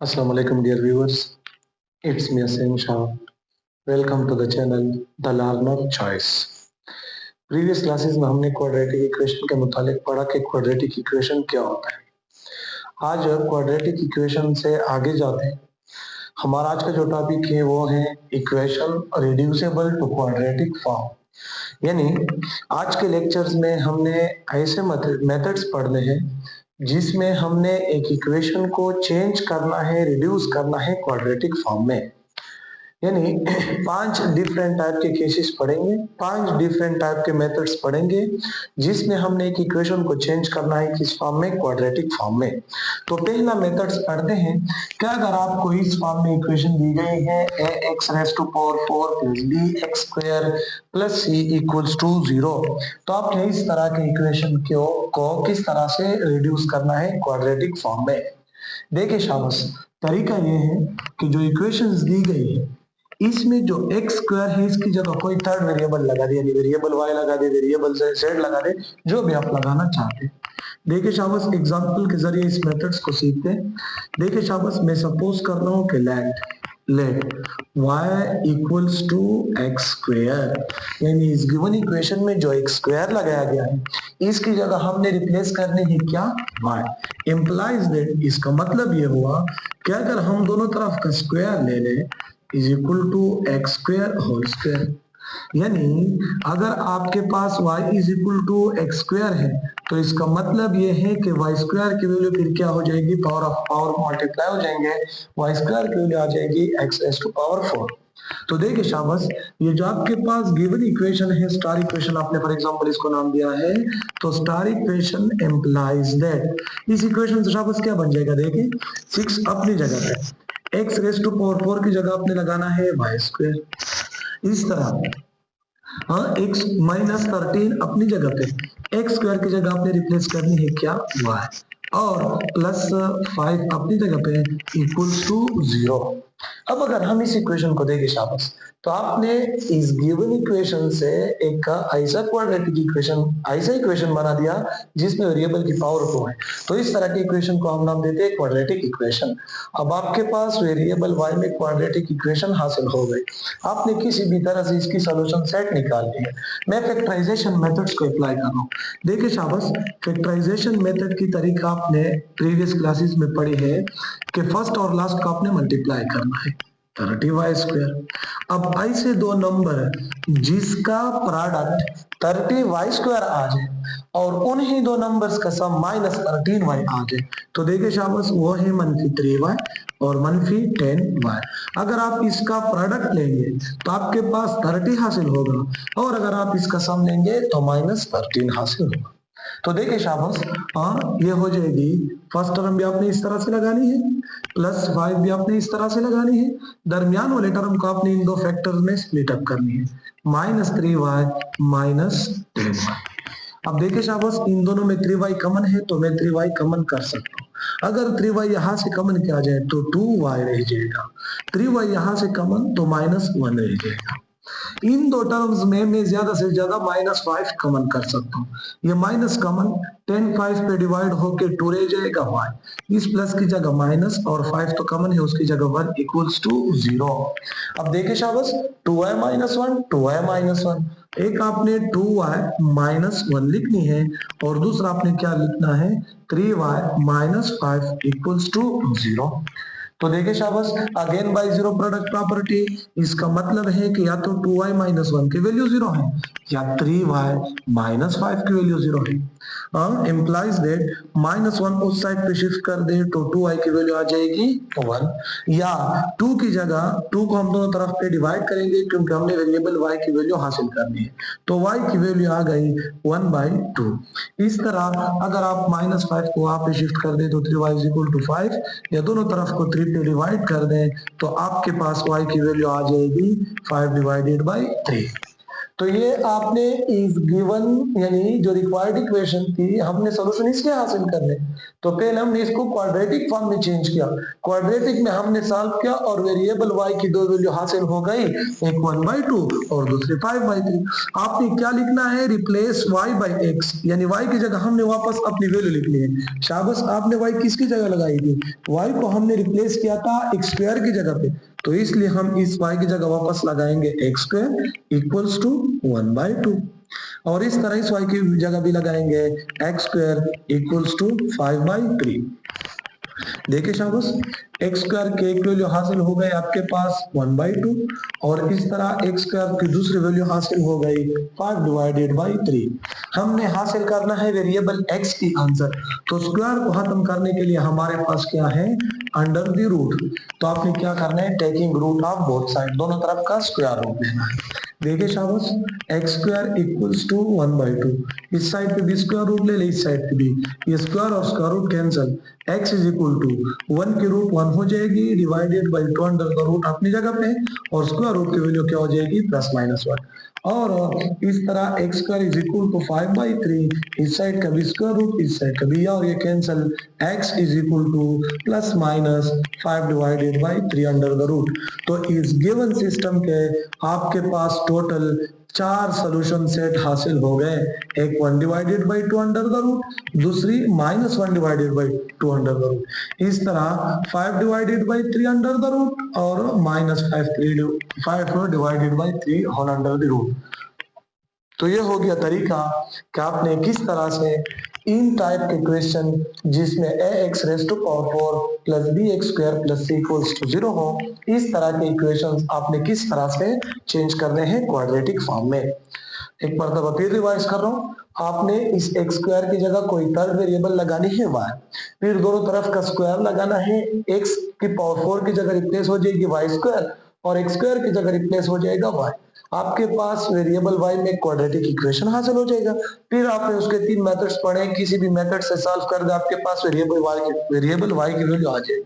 Assalamu alaikum dear viewers, it's me Asim Shah. Welcome to the channel The Learner Choice. Previous classes में हमने quadratic equation के मुतालिक पढ़ा कि quadratic equation क्या होता है। आज क्वाड्रेटिक इक्वेशन से आगे जाते हैं। हमारा आज का जो टॉपिक है वो है equation reducible to quadratic form. यानी आज के लेक्चर्स में हमने ऐसे मेथड्स पढ़ने हैं जिसमें हमने एक इक्वेशन को चेंज करना है, रिड्यूस करना है क्वाड्रेटिक फॉर्म में। यानी 5 डिफरेंट टाइप के केसेस पढ़ेंगे, 5 डिफरेंट टाइप के मेथड्स पढ़ेंगे जिसमें हमने एक इक्वेशन को चेंज करना है किस फॉर्म में, क्वाड्रेटिक फॉर्म में। तो पहला मेथड्स पढ़ते हैं कि अगर आपको इस फॉर्म में इक्वेशन दी गई है ax⁴ + bx² + c = 0, तो आपने इस तरह के इक्वेशन को किस तरह से रिड्यूस करना है क्वाड्रेटिक फॉर्म में। देखिए शाबाश, तरीका ये है कि जो इक्वेशंस दी गई है इसमें जो x² है इसकी जगह कोई थर्ड वेरिएबल लगा दे, यानी वेरिएबल y लगा दे, वेरिएबल z लगा दे, जो भी आप लगाना चाहते हैं। देखिए शाबाश, एग्जांपल के जरिए इस मेथड्स को सीखते हैं। देखिए शाबाश, मैं सपोज कर रहा हूँ कि लेट y = x², यानी इस गिवन इक्वेशन में जो x² लगाया गया है इसकी जगह हमने रिप्लेस करनी है क्या, y। इम्प्लाइज दैट, इसका मतलब ये हुआ कि अगर हम दोनों तरफ का स्क्वायर ले लें = x²², यानी अगर आपके पास y = x² है तो इसका मतलब ये है कि y² की वैल्यू फिर क्या हो जाएगी, पावर ऑफ पावर मल्टीप्लाई हो जाएंगे, y² की वैल्यू आ जाएगी x⁴। तो देखिए शाबाश, ये जो आपके पास गिवन इक्वेशन है, स्टार इक्वेशन, आपने फॉर एग्जांपल इसको नाम दिया है, तो स्टार इक्वेशन एम्प्लाइज दैट, इस इक्वेशन से शाबाश क्या बन जाएगा, देखिए 6 अपनी जगह पे, x⁴ की जगह आपने लगाना है y²। इस तरह x -13 अपनी जगह पे, x² की जगह आपने रिप्लेस करनी है क्या, y, और +5 अपनी जगह पे =0। अब अगर हम इस इक्वेशन को देखें शाबाश, तो आपने इस गिवन इक्वेशन से एक ऐसा क्वाड्रेटिक इक्वेशन, ऐसा इक्वेशन बना दिया जिसमें वेरिएबल की पावर 2 है। तो इस तरह की इक्वेशन को हम नाम देते हैं क्वाड्रेटिक इक्वेशन। अब आपके पास वेरिएबल y में क्वाड्रेटिक इक्वेशन हासिल हो गई, आपने किसी भी तरह से इसकी सॉल्यूशन सेट निकाल ली है। मैं फैक्टराइजेशन मेथड्स को अप्लाई कर रहा हूँ। देखिए शाबाश, फैक्टराइजेशन मेथड की तरीका आपने प्रीवियस क्लासेस में पढ़ी है कि फर्स्ट और लास्ट का आपने मल्टीप्लाई करना है, 30y²। अब ऐसे दो नंबर जिसका प्रोडक्ट 30y² आ जाए और उन्हीं दो नंबर्स का सम -13y आ जाए, तो देखिए शाबाश, वो है -3y और -10y। अगर आप इसका प्रोडक्ट लेंगे तो आपके पास 30 हासिल होगा, और अगर आप इसका सम लेंगे तो -13 हासिल होगा। तो देखिए शाबाश, ये हो जाएगी, फर्स्ट टर्म भी आपने इस तरह से लगानी है, +5 भी आपने इस तरह से लगानी है, दरमियान वाले टर्म को आपने इन दो फैक्टर्स में स्प्लिट अप करनी है, -3y -10y। अब देखिए शाबाश, इन दोनों में 3y कॉमन है तो मैं 3y कॉमन कर सकता हूँ। अगर 3y यहाँ से कॉमन किया जाए तो 2y रह जाएगा, 3y यहाँ से कॉमन तो -1 रह जाएगा। इन दो टर्म्स में मैं ज्यादा से ज्यादा -5 कॉमन कर सकता हूँ। ये माइनस कॉमन 10 5 पे डिवाइड होके 2 रह जाएगा y, इस प्लस की जगह माइनस और 5 तो कॉमन है, उसकी जगह 1 = 0। अब देखिए शाबाश, 2y -1 2y -1, एक आपने 2y -1 लिखनी है और दूसरा आपने क्या लिखना है, 3y -5 = 0। तो देखिए शाबाश, again by zero product property, इसका मतलब है कि या तो 2y -1 की वैल्यू 0 है या 3y -5 की वैल्यू 0 है। इम्प्लाइज दैट -1 उस साइड पे शिफ्ट कर दे तो 2y की वैल्यू आ जाएगी 1, या 2 की जगह 2 को हम दोनों तरफ पे डिवाइड करेंगे क्योंकि हमने वेरिएबल y की वैल्यू हासिल करनी है, तो y की वैल्यू आ गई 1/2। इस तरह अगर आप -5 को वहां पे शिफ्ट कर दे तो 3y = 5, या दोनों तरफ को 3 पे डिवाइड कर दें तो आपके पास y की वैल्यू आ जाएगी 5/3। तो ये आपने इज गिवन यानी जो रिक्वायर्ड इक्वेशन थी हमने सोल्यूशन इसके हासिल करने, तो पहले हमने इसको क्वाड्रेटिक फॉर्म में चेंज किया, क्वाड्रेटिक में हमने सॉल्व किया और वेरिएबल y की दो वैल्यू हासिल हो गई, एक 1/2 और दूसरी 5/3। आपने क्या लिखना है, रिप्लेस y बाई x, यानी y की जगह हमने वापस अपनी वैल्यू लिखनी है। शाबाश, आपने y किसकी जगह लगाई थी, y को हमने रिप्लेस किया था x स्क्वायर की जगह पे, तो इसलिए हम इस y की जगह वापस लगाएंगे x स्क्वायर इक्वल्स टू 1/2 और इस तरह इस y की जगह भी लगाएंगे x स्क्वायर इक्वल्स टू 5/3। देखिए शाबाश, एक्स स्क्वायर के एक वैल्यू हासिल हो गए आपके पास 1/2 और इस तरह एक्स स्क्वायर की दूसरी वैल्यू हासिल हो गई 5/3। हमने हासिल करना है वेरिएबल x की आंसर, तो स्क्वायर को खत्म करने के लिए हमारे पास क्या है, अंडर द रूट। तो आपने क्या करना है, taking root of both side, दोनों तरफ का स्क्वायर रूट लेना है। देखिए शाबाश, एक्स स्क्वायर इक्वल्स टू 1/2, इस साइड पे भी स्क्वायर रूट ले ले, इस साइड पे भी, ये स्क्वायर और square root cancel, x is equal to 1 की रूट 1 हो जाएगी divided by 2 under the root अपनी जगह पे, और स्क्वायर रूट की वैल्यू क्या हो जाएगी, +-1। और इस तरह x square is equal to 5/3, इस साइड का भी स्क्वायर रूट, इस साइड का भी, और ये cancel, x is equal to +-5/3 under the root. तो इस गिवन सिस्टम के आपके पास टोटल 4 सोल्यूशन सेट हासिल हो गए, एक 1/2 अंडर द रूट, दूसरी -1/2 अंडर द रूट, इस तरह 5/3 अंडर द रूट और -5/3 होल अंडर द रूट। तो ये हो गया तरीका कि आपने किस तरह से इन टाइप के क्वेश्चन जिसमें ax raise to power 4 plus bx square plus c equals to 0 हो, इस तरह के इक्वेशंस आपने किस तरह से चेंज करने हैं क्वाड्रेटिक फॉर्म में। एक मरतबा फिर रिवाइज कर रहा हूँ, आपने इस x स्क्वायर की जगह कोई थर्ड वेरिएबल लगानी है y, फिर दोनों तरफ का स्क्वायर लगाना है, x की पावर 4 की जगह रिप्लेस हो जाएगी y स्क्वायर और x स्क्वायर की जगह रिप्लेस हो जाएगा y। आपके पास वेरिएबल y में क्वाड्रेटिक इक्वेशन हासिल हो जाएगा। फिर आपने उसके 3 मेथड्स पढ़े, किसी भी मेथड से सॉल्व कर दे, आपके पास वेरिएबल y की वैल्यू आ जाएगी।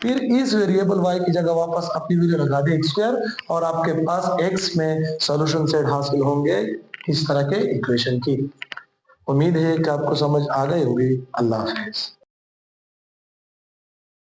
फिर इस वेरिएबल y की जगह वापस अपनी वैल्यू लगा दे x स्क्वायर और आपके पास x में सॉल्यूशन सेट हासिल होंगे इस तरह के इक्वेशन की। उम्मीद है कि आपको समझ आ गई होगी। अल्लाह हाफिज।